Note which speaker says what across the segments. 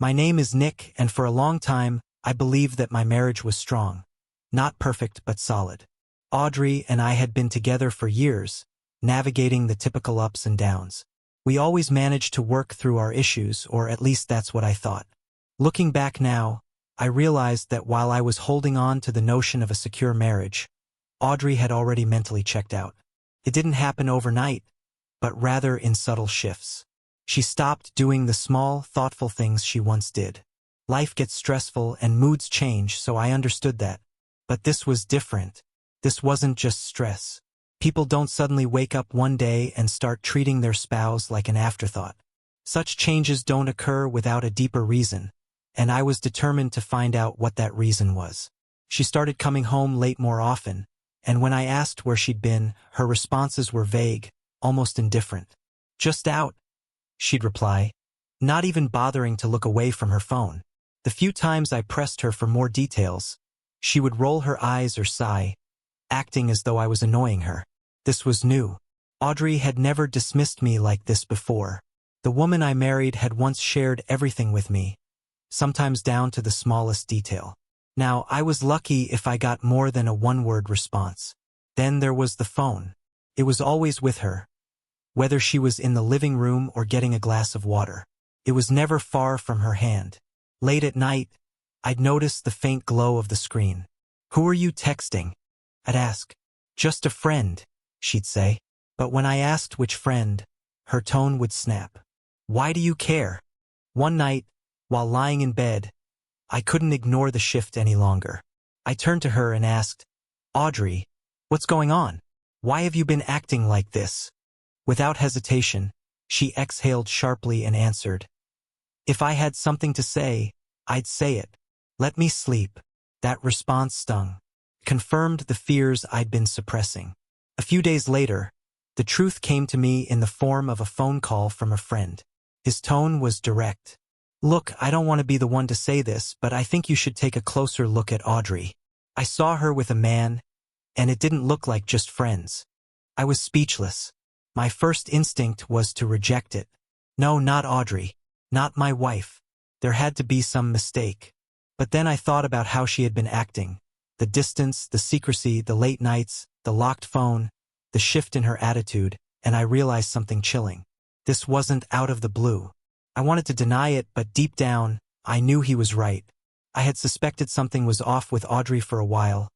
Speaker 1: My name is Nick, and for a long time, I believed that my marriage was strong. Not perfect, but solid. Audrey and I had been together for years, navigating the typical ups and downs. We always managed to work through our issues, or at least that's what I thought. Looking back now, I realized that while I was holding on to the notion of a secure marriage, Audrey had already mentally checked out. It didn't happen overnight, but rather in subtle shifts. She stopped doing the small, thoughtful things she once did. Life gets stressful and moods change, so I understood that. But this was different. This wasn't just stress. People don't suddenly wake up one day and start treating their spouse like an afterthought. Such changes don't occur without a deeper reason, and I was determined to find out what that reason was. She started coming home late more often, and when I asked where she'd been, her responses were vague, almost indifferent. "Just out," she'd reply, not even bothering to look away from her phone. The few times I pressed her for more details, she would roll her eyes or sigh, acting as though I was annoying her. This was new. Audrey had never dismissed me like this before. The woman I married had once shared everything with me, sometimes down to the smallest detail. Now, I was lucky if I got more than a one-word response. Then there was the phone. It was always with her, whether she was in the living room or getting a glass of water. It was never far from her hand. Late at night, I'd notice the faint glow of the screen. "Who are you texting?" I'd ask. "Just a friend," she'd say. But when I asked which friend, her tone would snap. "Why do you care?" One night, while lying in bed, I couldn't ignore the shift any longer. I turned to her and asked, "Audrey, what's going on? Why have you been acting like this?" Without hesitation, she exhaled sharply and answered, "If I had something to say, I'd say it. Let me sleep." That response stung. Confirmed the fears I'd been suppressing. A few days later, the truth came to me in the form of a phone call from a friend. His tone was direct. "Look, I don't want to be the one to say this, but I think you should take a closer look at Audrey. I saw her with a man, and it didn't look like just friends." I was speechless. My first instinct was to reject it. No, not Audrey. Not my wife. There had to be some mistake. But then I thought about how she had been acting. The distance, the secrecy, the late nights, the locked phone, the shift in her attitude, and I realized something chilling. This wasn't out of the blue. I wanted to deny it, but deep down, I knew he was right. I had suspected something was off with Audrey for a while,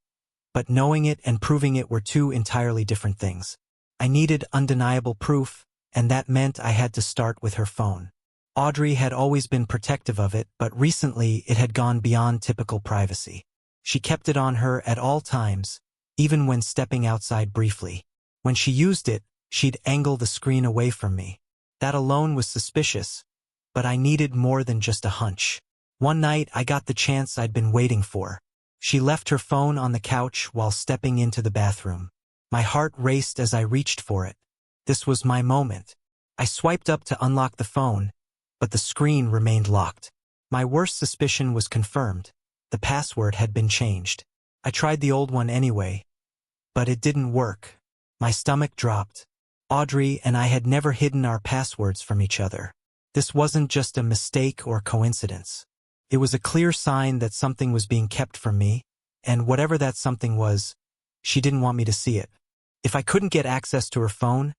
Speaker 1: but knowing it and proving it were two entirely different things. I needed undeniable proof, and that meant I had to start with her phone. Audrey had always been protective of it, but recently it had gone beyond typical privacy. She kept it on her at all times, even when stepping outside briefly. When she used it, she'd angle the screen away from me. That alone was suspicious, but I needed more than just a hunch. One night, I got the chance I'd been waiting for. She left her phone on the couch while stepping into the bathroom. My heart raced as I reached for it. This was my moment. I swiped up to unlock the phone, but the screen remained locked. My worst suspicion was confirmed. The password had been changed. I tried the old one anyway, but it didn't work. My stomach dropped. Audrey and I had never hidden our passwords from each other. This wasn't just a mistake or coincidence. It was a clear sign that something was being kept from me, and whatever that something was, she didn't want me to see it. If I couldn't get access to her phone,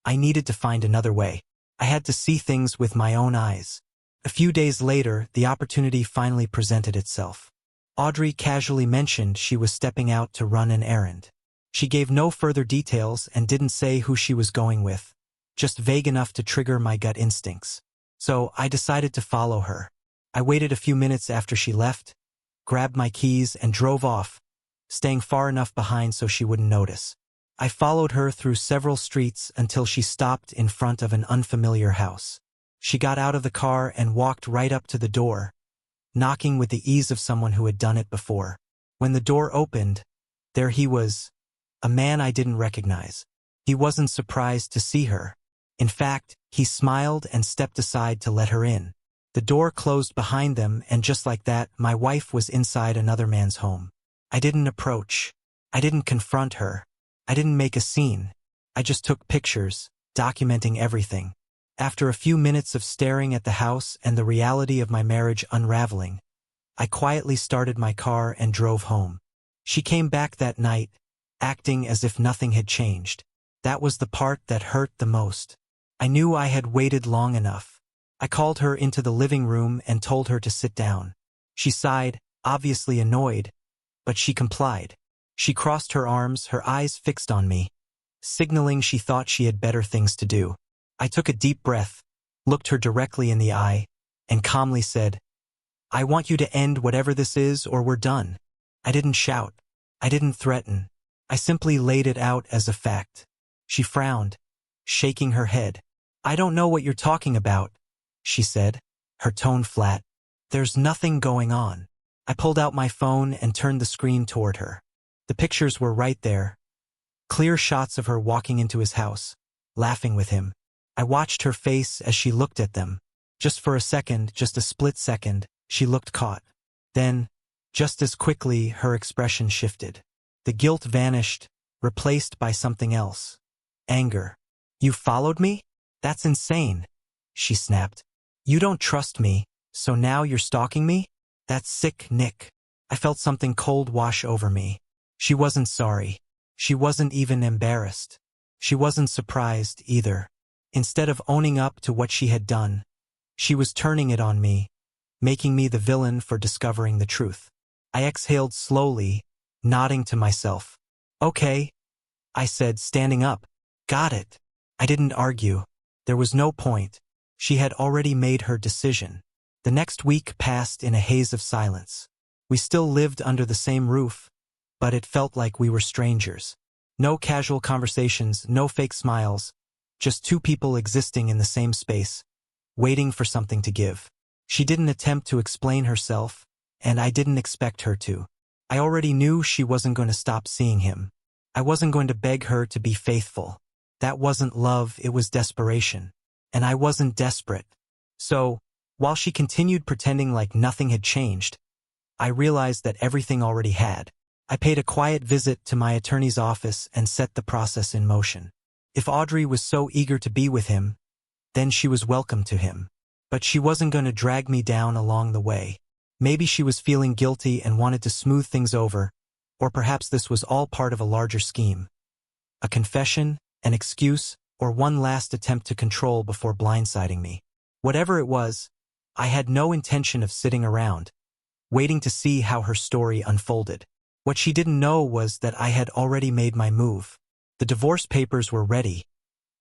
Speaker 1: I needed to find another way. I had to see things with my own eyes. A few days later, the opportunity finally presented itself. Audrey casually mentioned she was stepping out to run an errand. She gave no further details and didn't say who she was going with, just vague enough to trigger my gut instincts. So I decided to follow her. I waited a few minutes after she left, grabbed my keys and drove off, staying far enough behind so she wouldn't notice. I followed her through several streets until she stopped in front of an unfamiliar house. She got out of the car and walked right up to the door, knocking with the ease of someone who had done it before. When the door opened, there he was, a man I didn't recognize. He wasn't surprised to see her. In fact, he smiled and stepped aside to let her in. The door closed behind them, and just like that, my wife was inside another man's home. I didn't approach. I didn't confront her. I didn't make a scene. I just took pictures, documenting everything. After a few minutes of staring at the house and the reality of my marriage unraveling, I quietly started my car and drove home. She came back that night, acting as if nothing had changed. That was the part that hurt the most. I knew I had waited long enough. I called her into the living room and told her to sit down. She sighed, obviously annoyed, but she complied. She crossed her arms, her eyes fixed on me, signaling she thought she had better things to do. I took a deep breath, looked her directly in the eye, and calmly said, "I want you to end whatever this is or we're done." I didn't shout. I didn't threaten. I simply laid it out as a fact. She frowned, shaking her head. "I don't know what you're talking about," she said, her tone flat. "There's nothing going on." I pulled out my phone and turned the screen toward her. The pictures were right there. Clear shots of her walking into his house, laughing with him. I watched her face as she looked at them. Just for a second, just a split second, she looked caught. Then, just as quickly, her expression shifted. The guilt vanished, replaced by something else. Anger. "You followed me? That's insane," she snapped. "You don't trust me, so now you're stalking me? That's sick, Nick." I felt something cold wash over me. She wasn't sorry. She wasn't even embarrassed. She wasn't surprised either. Instead of owning up to what she had done, she was turning it on me, making me the villain for discovering the truth. I exhaled slowly, nodding to myself. "Okay," I said, standing up. "Got it." I didn't argue. There was no point. She had already made her decision. The next week passed in a haze of silence. We still lived under the same roof, but it felt like we were strangers. No casual conversations, no fake smiles, just two people existing in the same space, waiting for something to give. She didn't attempt to explain herself, and I didn't expect her to. I already knew she wasn't going to stop seeing him. I wasn't going to beg her to be faithful. That wasn't love, it was desperation. And I wasn't desperate. So, while she continued pretending like nothing had changed, I realized that everything already had. I paid a quiet visit to my attorney's office and set the process in motion. If Audrey was so eager to be with him, then she was welcome to him. But she wasn't going to drag me down along the way. Maybe she was feeling guilty and wanted to smooth things over, or perhaps this was all part of a larger scheme. A confession, an excuse, or one last attempt to control before blindsiding me. Whatever it was, I had no intention of sitting around, waiting to see how her story unfolded. What she didn't know was that I had already made my move. The divorce papers were ready,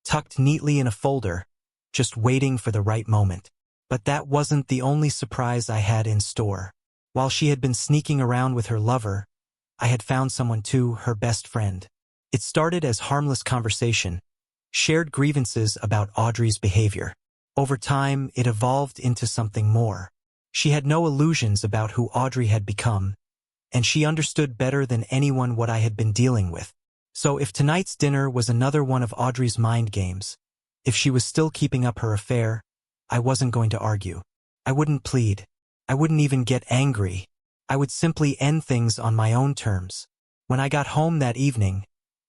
Speaker 1: tucked neatly in a folder, just waiting for the right moment. But that wasn't the only surprise I had in store. While she had been sneaking around with her lover, I had found someone too, her best friend. It started as harmless conversation, shared grievances about Audrey's behavior. Over time, it evolved into something more. She had no illusions about who Audrey had become, and she understood better than anyone what I had been dealing with. So if tonight's dinner was another one of Audrey's mind games, if she was still keeping up her affair, I wasn't going to argue. I wouldn't plead. I wouldn't even get angry. I would simply end things on my own terms. When I got home that evening,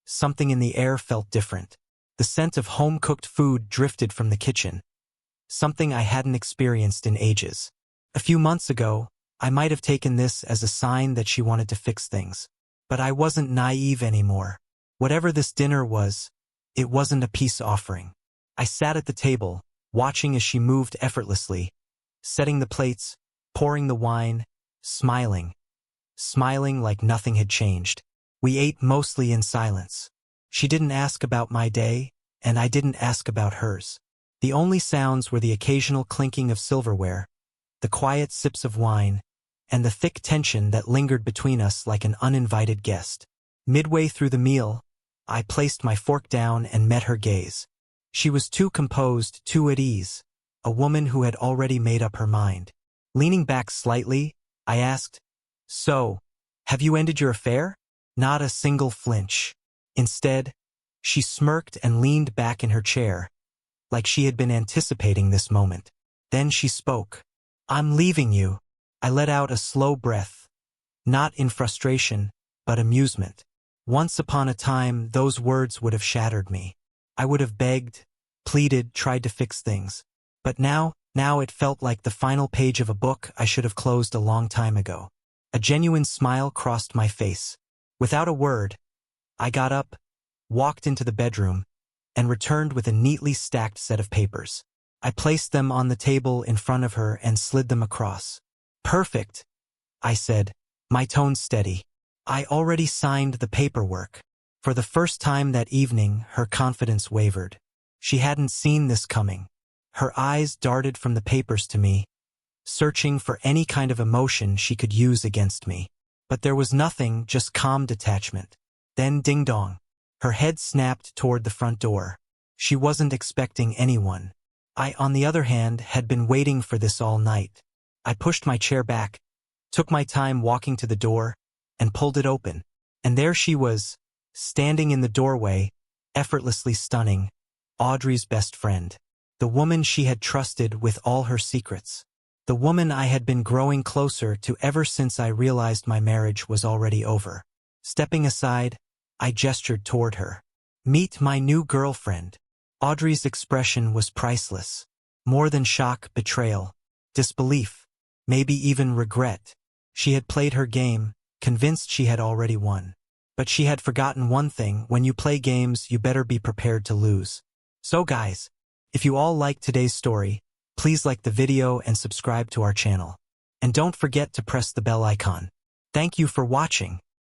Speaker 1: something in the air felt different. The scent of home-cooked food drifted from the kitchen, something I hadn't experienced in ages. A few months ago, I might have taken this as a sign that she wanted to fix things. But I wasn't naive anymore. Whatever this dinner was, it wasn't a peace offering. I sat at the table, watching as she moved effortlessly, setting the plates, pouring the wine, smiling like nothing had changed. We ate mostly in silence. She didn't ask about my day, and I didn't ask about hers. The only sounds were the occasional clinking of silverware, the quiet sips of wine, and the thick tension that lingered between us like an uninvited guest. Midway through the meal, I placed my fork down and met her gaze. She was too composed, too at ease, a woman who had already made up her mind. Leaning back slightly, I asked, "So, have you ended your affair?" Not a single flinch. Instead, she smirked and leaned back in her chair, like she had been anticipating this moment. Then she spoke. "I'm leaving you." I let out a slow breath, not in frustration, but amusement. Once upon a time, those words would have shattered me. I would have begged, pleaded, tried to fix things. But now it felt like the final page of a book I should have closed a long time ago. A genuine smile crossed my face. Without a word, I got up, walked into the bedroom, and returned with a neatly stacked set of papers. I placed them on the table in front of her and slid them across. "Perfect," I said, my tone steady. I already signed the paperwork. For the first time that evening, her confidence wavered. She hadn't seen this coming. Her eyes darted from the papers to me, searching for any kind of emotion she could use against me. But there was nothing, just calm detachment. Then ding-dong. Her head snapped toward the front door. She wasn't expecting anyone. I, on the other hand, had been waiting for this all night. I pushed my chair back, took my time walking to the door, and pulled it open. And there she was, standing in the doorway, effortlessly stunning, Audrey's best friend. The woman she had trusted with all her secrets. The woman I had been growing closer to ever since I realized my marriage was already over. Stepping aside, I gestured toward her. "Meet my new girlfriend." Audrey's expression was priceless. More than shock, betrayal, disbelief, maybe even regret. She had played her game, convinced she had already won. But she had forgotten one thing: when you play games, you better be prepared to lose. So guys, if you all liked today's story, please like the video and subscribe to our channel. And don't forget to press the bell icon. Thank you for watching.